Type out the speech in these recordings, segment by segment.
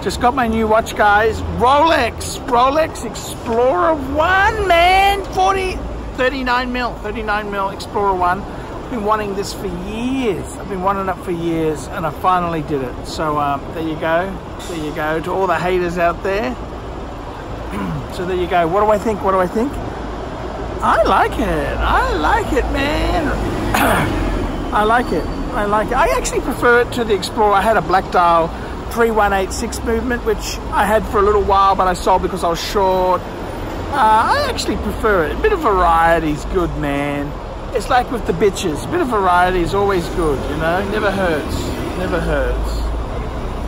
Just got my new watch, guys. Rolex Explorer 1, man. 39 mil Explorer 1. I've been wanting this for years. I've been wanting it for years, and I finally did it. So there you go. There you go. To all the haters out there. So there you go. What do I think? What do I think? I like it. I like it, man. I like it. I like it. I actually prefer it to the Explorer. I had a black dial 3186 movement, which I had for a little while, but I sold because I was short. I actually prefer it. A bit of variety is good, man. It's like with the bitches. A bit of variety is always good, you know? Never hurts. Never hurts.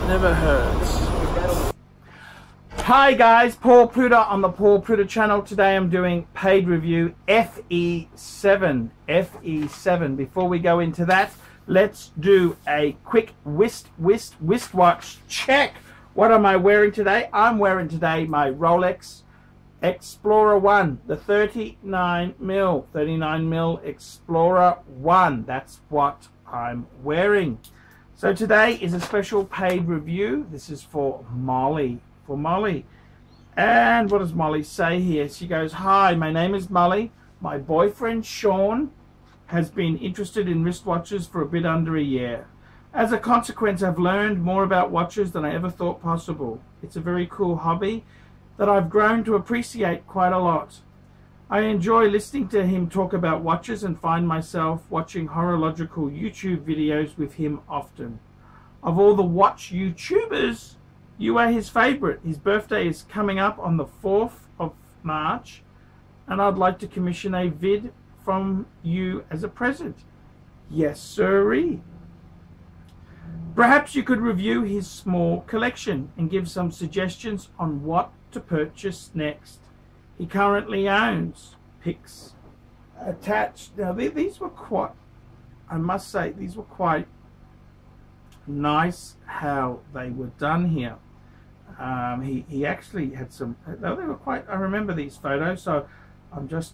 Never hurts. Hi guys, Paul Puder on the Paul Puder channel. Today I'm doing paid review FE7. FE7. Before we go into that, let's do a quick wristwatch check. What am I wearing today? I'm wearing today my Rolex Explorer 1, the 39 mil Explorer 1. That's what I'm wearing. So today is a special paid review. This is for Molly. For Molly. And what does Molly say here? She goes, "Hi, my name is Molly. My boyfriend Sean has been interested in wristwatches for a bit under a year. As a consequence, I've learned more about watches than I ever thought possible. It's a very cool hobby that I've grown to appreciate quite a lot. I enjoy listening to him talk about watches and find myself watching horological YouTube videos with him often. Of all the watch YouTubers, you are his favorite. His birthday is coming up on the 4th of March, and I'd like to commission a vid from you as a present." Yes, sirree. "Perhaps you could review his small collection and give some suggestions on what to purchase next. He currently owns pics attached." Now these were quite, I must say, these were quite nice how they were done here. He actually had some, they were quite, I remember these photos, so I'm just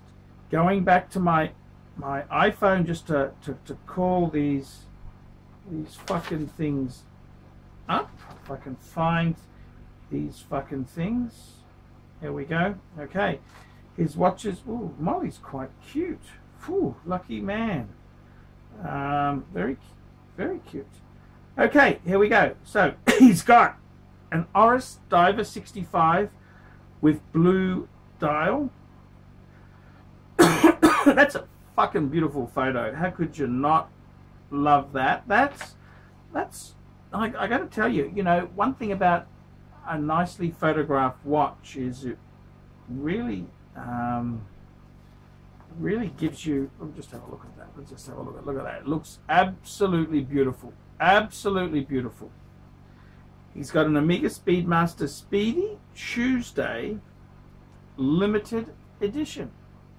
going back to my iPhone just to call these fucking things up. If I can find these fucking things. Here we go. Okay. His watches. Ooh, Molly's quite cute. Ooh, lucky man. Very, very cute. Okay, here we go. So he's got an Oris Diver 65 with blue dial. That's a fucking beautiful photo. How could you not love that? That's I gotta tell you, you know, one thing about a nicely photographed watch is it really really gives you, let's just have a look at that. Let's just have a look at that. It looks absolutely beautiful. Absolutely beautiful. He's got an Omega Speedmaster Speedy Tuesday limited edition.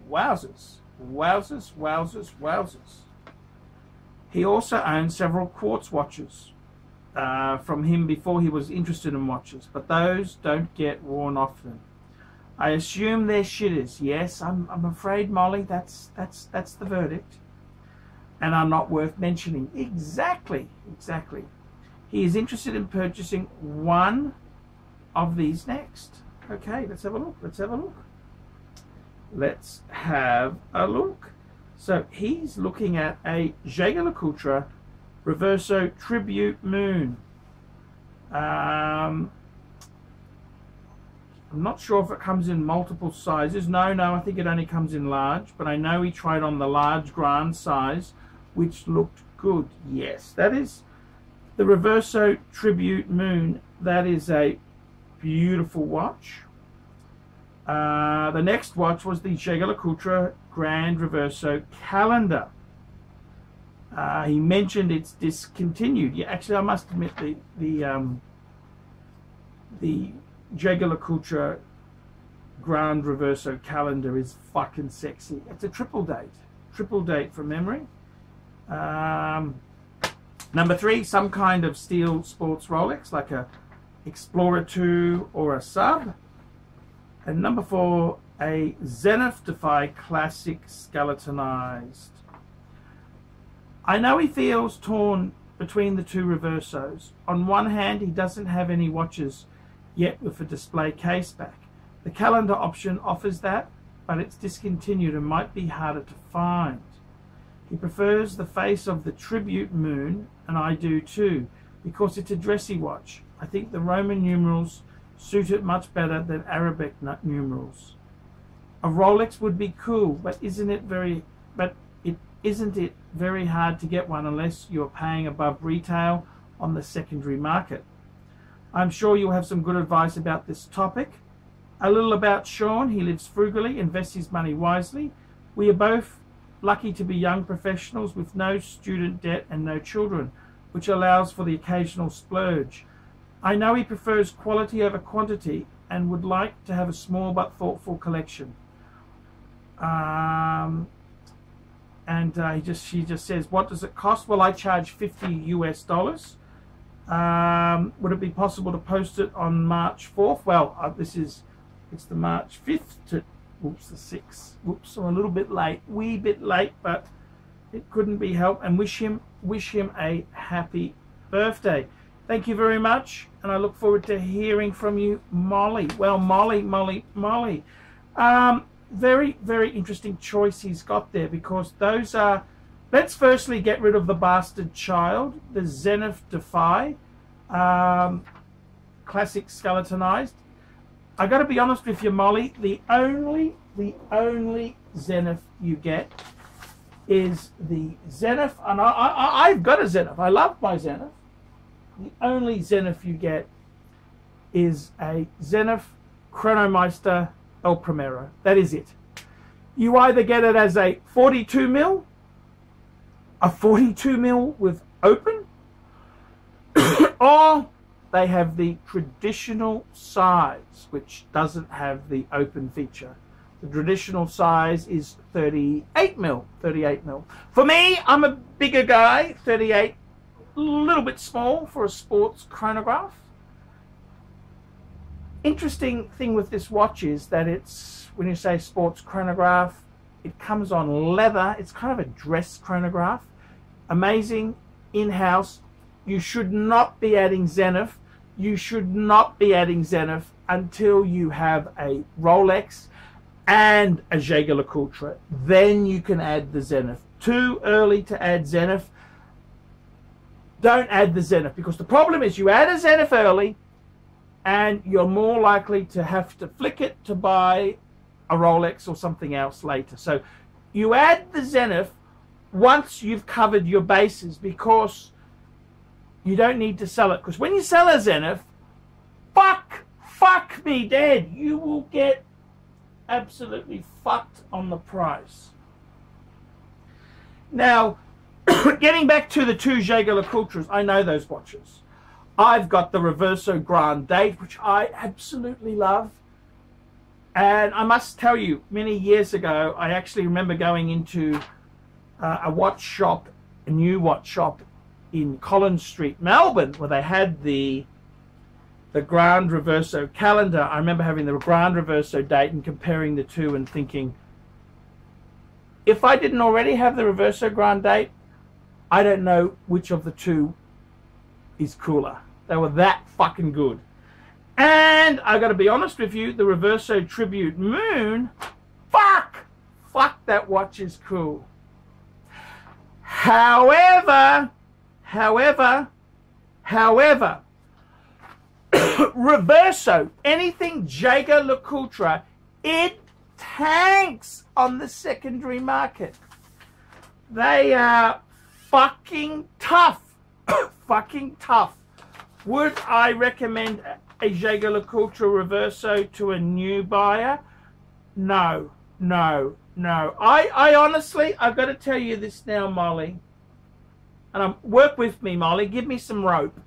Wowzers. Wowzers, wowzers, wowzers. He also owns several quartz watches from him before he was interested in watches, but those don't get worn often. I assume they're shitters. Yes, I'm afraid, Molly, that's the verdict. And are not worth mentioning. Exactly. He is interested in purchasing one of these next. Okay, let's have a look. Let's have a look. So he's looking at a ArchieLuxury Reverso Tribute Moon. I'm not sure if it comes in multiple sizes. No, I think it only comes in large, but I know he tried on the large grand size, which looked good. Yes, that is the Reverso Tribute Moon. That is a beautiful watch. The next watch was the ArchieLuxury Grand Reverso Calendar. He mentioned it's discontinued. Yeah, actually, I must admit the ArchieLuxury Grand Reverso Calendar is fucking sexy. It's a triple date from memory. Number 3, some kind of steel sports Rolex, like a Explorer 2 or a sub. And number 4, a Zenith Defy Classic skeletonized. I know he feels torn between the two reversos. On one hand, he doesn't have any watches yet with a display case back. The calendar option offers that, but it's discontinued and might be harder to find. He prefers the face of the tribute moon, and I do too, because it's a dressy watch. I think the Roman numerals suit it much better than Arabic numerals. A Rolex would be cool, but isn't it very hard to get one unless you're paying above retail on the secondary market? I'm sure you'll have some good advice about this topic. A little about Sean. He lives frugally, invests his money wisely. We are both lucky to be young professionals with no student debt and no children, which allows for the occasional splurge. I know he prefers quality over quantity and would like to have a small but thoughtful collection. She just says, what does it cost? Well, I charge $50 US. Would it be possible to post it on March 4th? Well, it's the March 5th to, oops, the 6th. Oops, I'm a little bit late, wee bit late, but it couldn't be helped. And wish him a happy birthday. Thank you very much, and I look forward to hearing from you, Molly. Well, Molly. Very, very interesting choice he's got there, because those are, let's firstly get rid of the Bastard Child, the Zenith Defy, classic skeletonized. I got to be honest with you, Molly, the only Zenith you get is the Zenith, and I've got a Zenith. I love my Zenith. The only Zenith you get is a Zenith Chronomeister El Primero. That is it. You either get it as a 42 mil, a 42 mil with open, or they have the traditional size, which doesn't have the open feature. The traditional size is 38 mil. For me, I'm a bigger guy, 38, a little bit small for a sports chronograph. Interesting thing with this watch is that it's, when you say sports chronograph, it comes on leather. It's kind of a dress chronograph. Amazing, in-house. You should not be adding Zenith. You should not be adding Zenith until you have a Rolex and a Jaeger-LeCoultre. Then you can add the Zenith. Too early to add Zenith. Don't add the Zenith, because the problem is you add a Zenith early and you're more likely to have to flick it to buy a Rolex or something else later. So you add the Zenith once you've covered your bases, because you don't need to sell it. Because when you sell a Zenith, fuck me dead, you will get absolutely fucked on the price. Now, getting back to the two Jaeger-LeCoultres, I know those watches. I've got the Reverso Grand Date, which I absolutely love. And I must tell you, many years ago, I actually remember going into a watch shop, a new watch shop in Collins Street, Melbourne, where they had the Grand Reverso calendar. I remember having the Grand Reverso Date and comparing the two and thinking, if I didn't already have the Reverso Grand Date, I don't know which of the two is cooler. They were that fucking good. And I got to be honest with you, the Reverso Tribute Moon, fuck, that watch is cool. However, Reverso, anything Jaeger-LeCoultre, it tanks on the secondary market. They are fucking tough. Fucking tough. Would I recommend a Jaeger-LeCoultre Reverso to a new buyer? No. I honestly, I've got to tell you this now, Molly. And work with me, Molly. Give me some rope.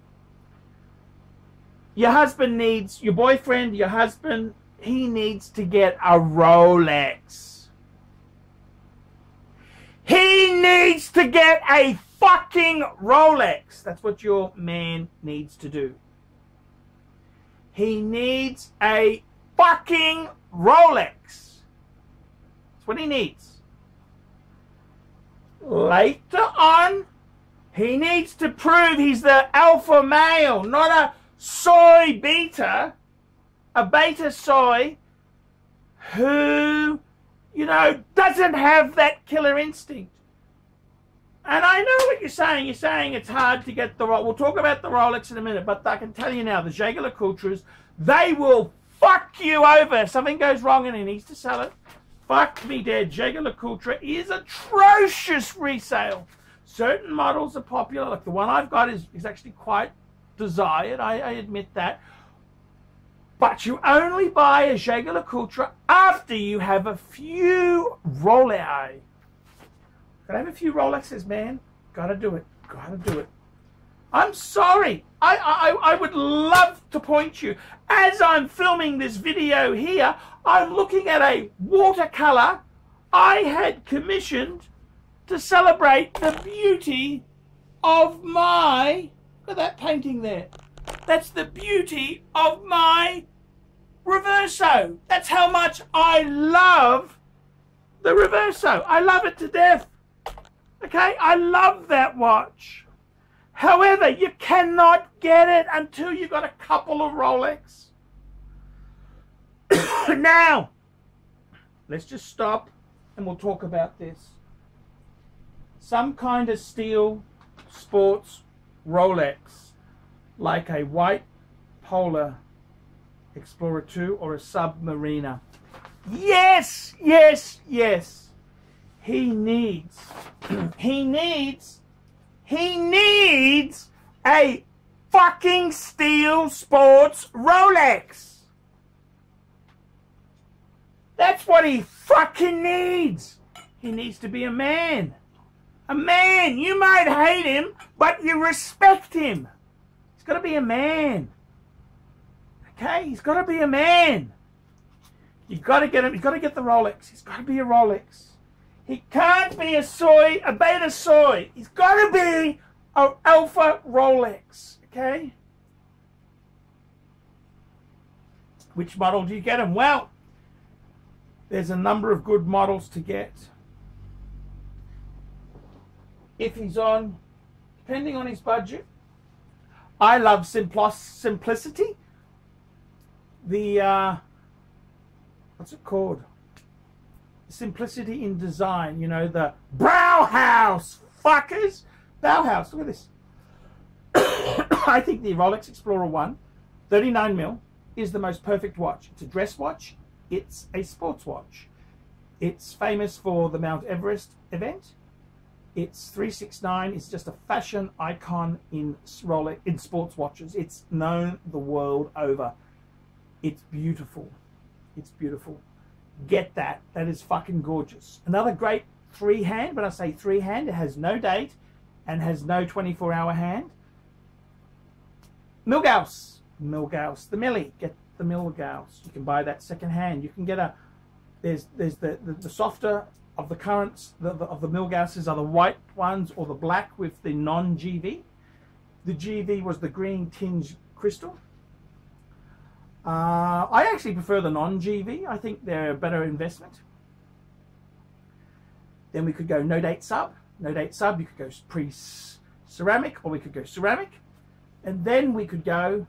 Your husband needs, your boyfriend, your husband, he needs to get a Rolex. He needs to get a fucking Rolex. That's what your man needs to do. He needs a fucking Rolex. That's what he needs. Later on, He needs to prove he's the alpha male, not a soy beta, a beta soy who, you know, doesn't have that killer instinct. And I know what you're saying. You're saying it's hard to get the Rolex. We'll talk about the Rolex in a minute, but I can tell you now, the ArchieLuxury, they will fuck you over. If something goes wrong and he needs to sell it, fuck me dead. ArchieLuxury is atrocious resale. Certain models are popular, like the one I've got is actually quite desired, I admit that. But you only buy a ArchieLuxury after you have a few Rolex. Gotta have a few Rolexes, man. Gotta do it. Gotta do it. I'm sorry. I would love to point you. As I'm filming this video here, I'm looking at a watercolor I had commissioned to celebrate the beauty of my... Look at that painting there. That's the beauty of my Reverso. That's how much I love the Reverso. I love it to death. Okay, I love that watch. However, you cannot get it until you've got a couple of Rolex. Now, let's just stop and we'll talk about this. Some kind of steel sports Rolex, like a white Polar Explorer 2 or a Submariner. Yes, yes, yes. He needs a fucking steel sports Rolex. That's what he fucking needs. He needs to be a man. A man. You might hate him, but you respect him. He's got to be a man. Okay? He's got to be a man. You've got to get him. He's got to get the Rolex. He's got to be a Rolex. He can't be a soy, a beta soy. He's got to be an alpha Rolex. Okay? Which model do you get him? Well, there's a number of good models to get. If he's on, depending on his budget. I love simplicity. The, what's it called? Simplicity in design. You know, the Bauhaus fuckers. Bauhaus, look at this. I think the Rolex Explorer 1, 39mm, is the most perfect watch. It's a dress watch. It's a sports watch. It's famous for the Mount Everest event. It's 369. It's just a fashion icon in Rolex, in sports watches. It's known the world over. It's beautiful. It's beautiful. Get that. That is fucking gorgeous. Another great three-hand. When I say three-hand, it has no date and has no 24-hour hand. Milgauss. Milgauss. The Millie. Get the Milgauss. You can buy that second-hand. You can get a... There's the softer of the currents of the Milgausses are the white ones or the black with the non-GV. The GV was the green tinge crystal. I actually prefer the non-GV. I think they're a better investment. Then we could go no date sub. No date sub, you could go pre-ceramic or we could go ceramic. And then we could go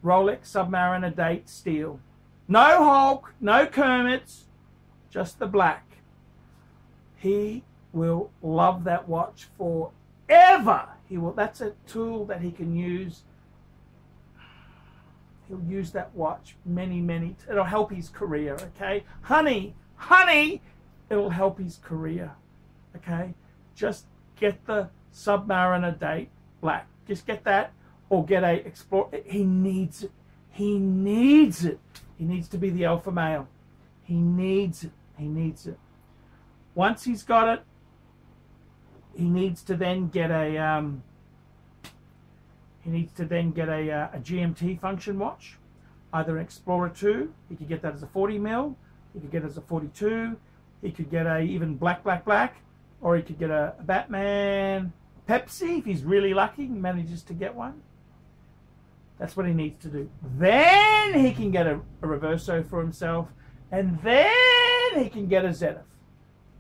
Rolex Submariner date steel. No Hulk, no Kermits, just the black. He will love that watch forever. He will. That's a tool that he can use. He'll use that watch many. It'll help his career, okay? Honey, it'll help his career, okay? Just get the Submariner date black. Just get that or get a Explorer. He needs it. He needs it. He needs to be the alpha male. He needs it. He needs it. Once he's got it, he needs to then get a a GMT function watch, either an Explorer 2. He could get that as a 40mm. He could get it as a 42. He could get a even black, or he could get a Batman Pepsi if he's really lucky and manages to get one. That's what he needs to do. Then he can get a Reverso for himself, and then he can get a Zenith.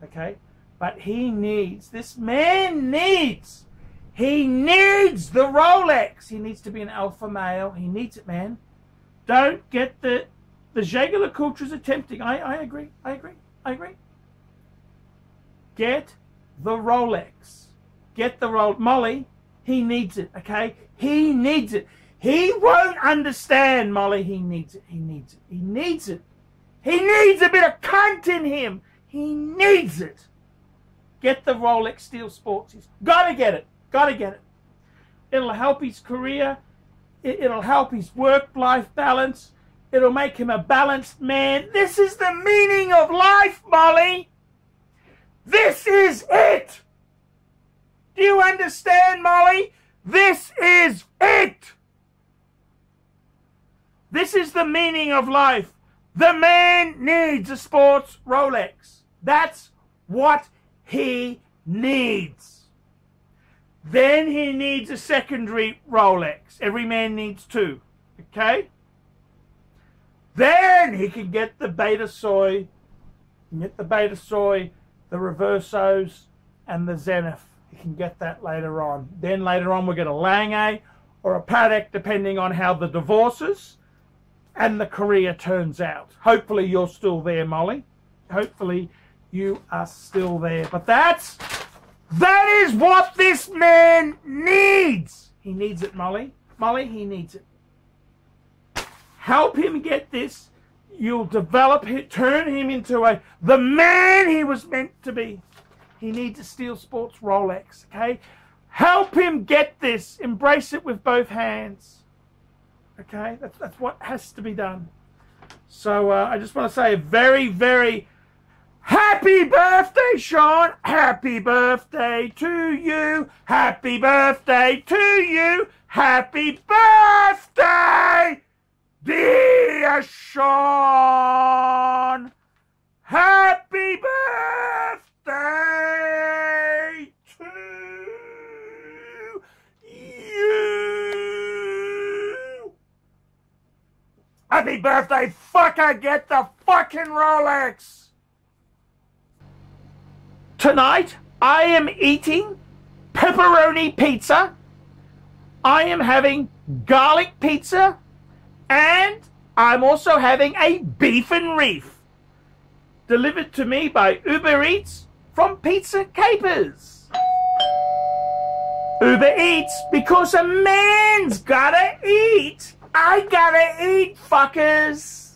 Okay? But this man needs the Rolex. He needs to be an alpha male. He needs it, man. Don't get the Jaeger LeCoultres are tempting. I agree. Get the Rolex. Get the Rolex. Molly, he needs it, okay? He needs it. He won't understand, Molly. He needs it. He needs it. He needs it. He needs a bit of cunt in him. He needs it. Get the Rolex Steel Sports. He's got to get it. Got to get it. It'll help his career. It'll help his work-life balance. It'll make him a balanced man. This is the meaning of life, Molly. This is it. Do you understand, Molly? This is it. This is the meaning of life. The man needs a sports Rolex. That's what he needs. Then he needs a secondary Rolex. Every man needs two. Okay? Then he can get the Beta Soy, the Reversos, and the Zenith. He can get that later on. Then later on we'll get a Lange or a Patek, depending on how the divorces and the career turns out. Hopefully you're still there, Molly. Hopefully you are still there. But that is what this man needs. He needs it, Molly. Molly, he needs it. Help him get this. You'll develop him, turn him into the man he was meant to be. He needs a Steel Sports Rolex, okay? Help him get this. Embrace it with both hands. Okay? That's what has to be done. So I just want to say a very, very happy birthday, Sean. Happy birthday to you. Happy birthday to you. Happy birthday, dear Sean. Happy birthday to you. Happy birthday, fucker. Get the fucking Rolex. Tonight, I am eating pepperoni pizza. I am having garlic pizza. And I'm also having a beef and reef. Delivered to me by Uber Eats from Pizza Capers. Uber Eats, because a man's gotta eat. I gotta eat, fuckers.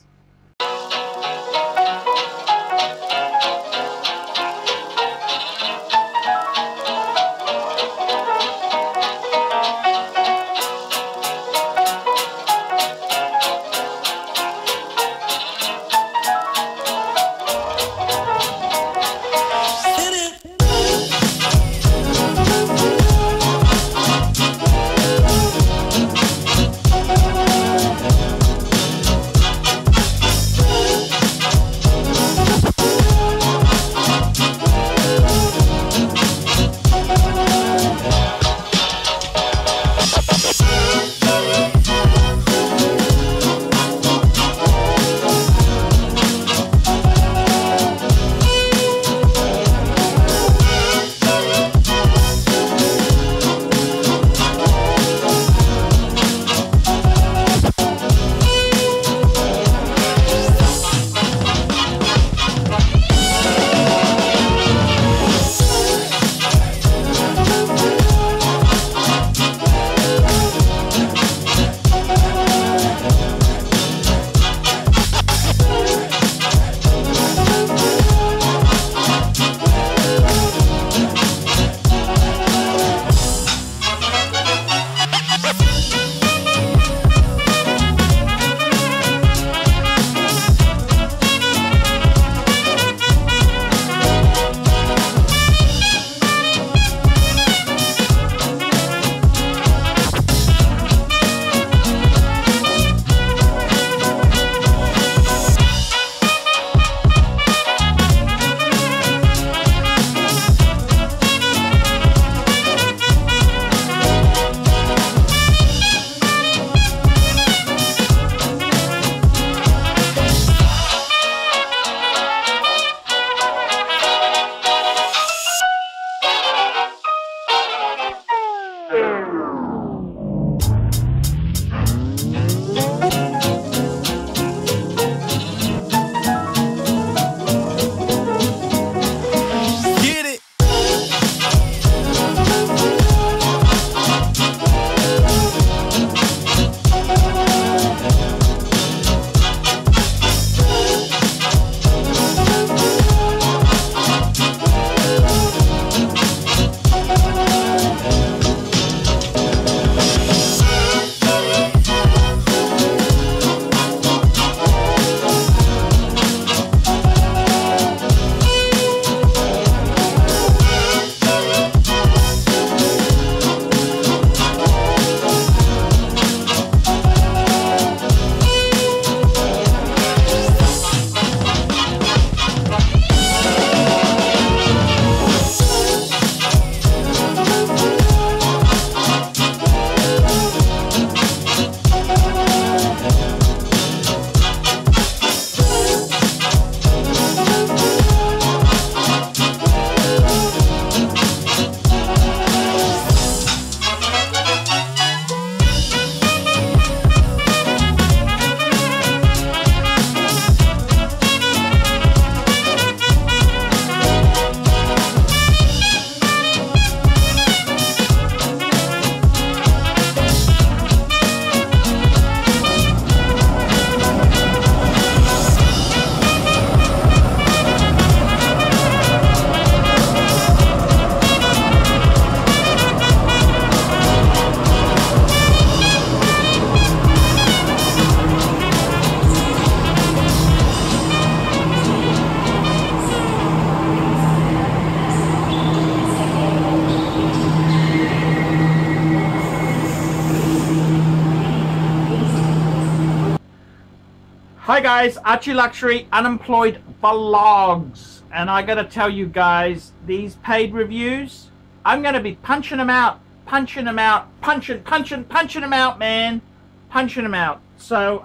Hi guys, Archie Luxury Unemployed Vlogs, and I gotta tell you guys, these paid reviews, I'm gonna be punching them out, punching them out, punching them out, man, punching them out. So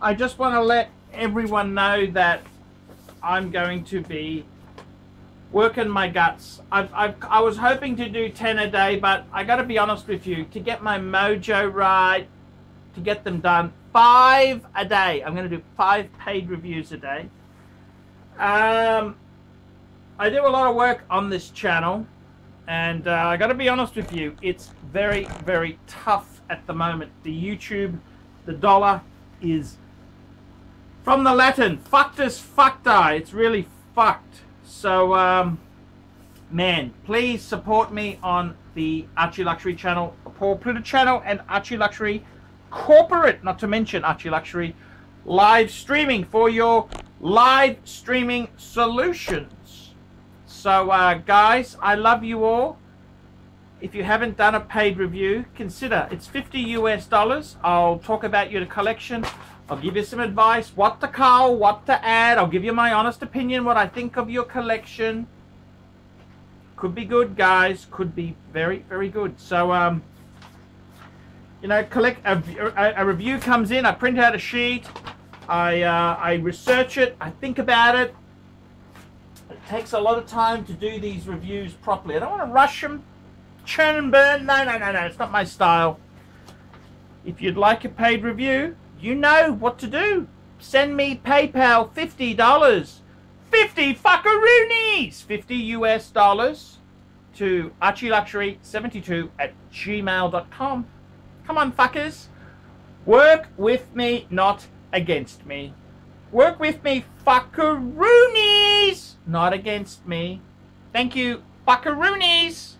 I just want to let everyone know that I'm going to be working my guts. I was hoping to do 10 a day, but I gotta be honest with you, to get my mojo right, to get them done, 5 a day. I'm going to do 5 paid reviews a day. I do a lot of work on this channel, and I got to be honest with you, it's very, very tough at the moment. The YouTube, the dollar is, from the Latin, fuctus fucti. It's really fucked. So, man, please support me on the Archie Luxury channel, Paul Pluta channel, and Archie Luxury Corporate, not to mention Archie Luxury live streaming for your live streaming solutions. So guys, I love you all. If you haven't done a paid review, consider. It's $50 US. I'll talk about your collection. I'll give you some advice, what to cull, what to add. I'll give you my honest opinion, what I think of your collection. Could be good, guys, could be very, very good. So you know, a review comes in, I print out a sheet, I research it, I think about it. It takes a lot of time to do these reviews properly. I don't want to rush them, churn and burn. No, it's not my style. If you'd like a paid review, you know what to do. Send me PayPal $50. 50 fuckaroonies! $50 US to ArchieLuxury72@gmail.com. Come on, fuckers. Work with me, not against me. Work with me, fuckaroonies, not against me. Thank you, fuckaroonies.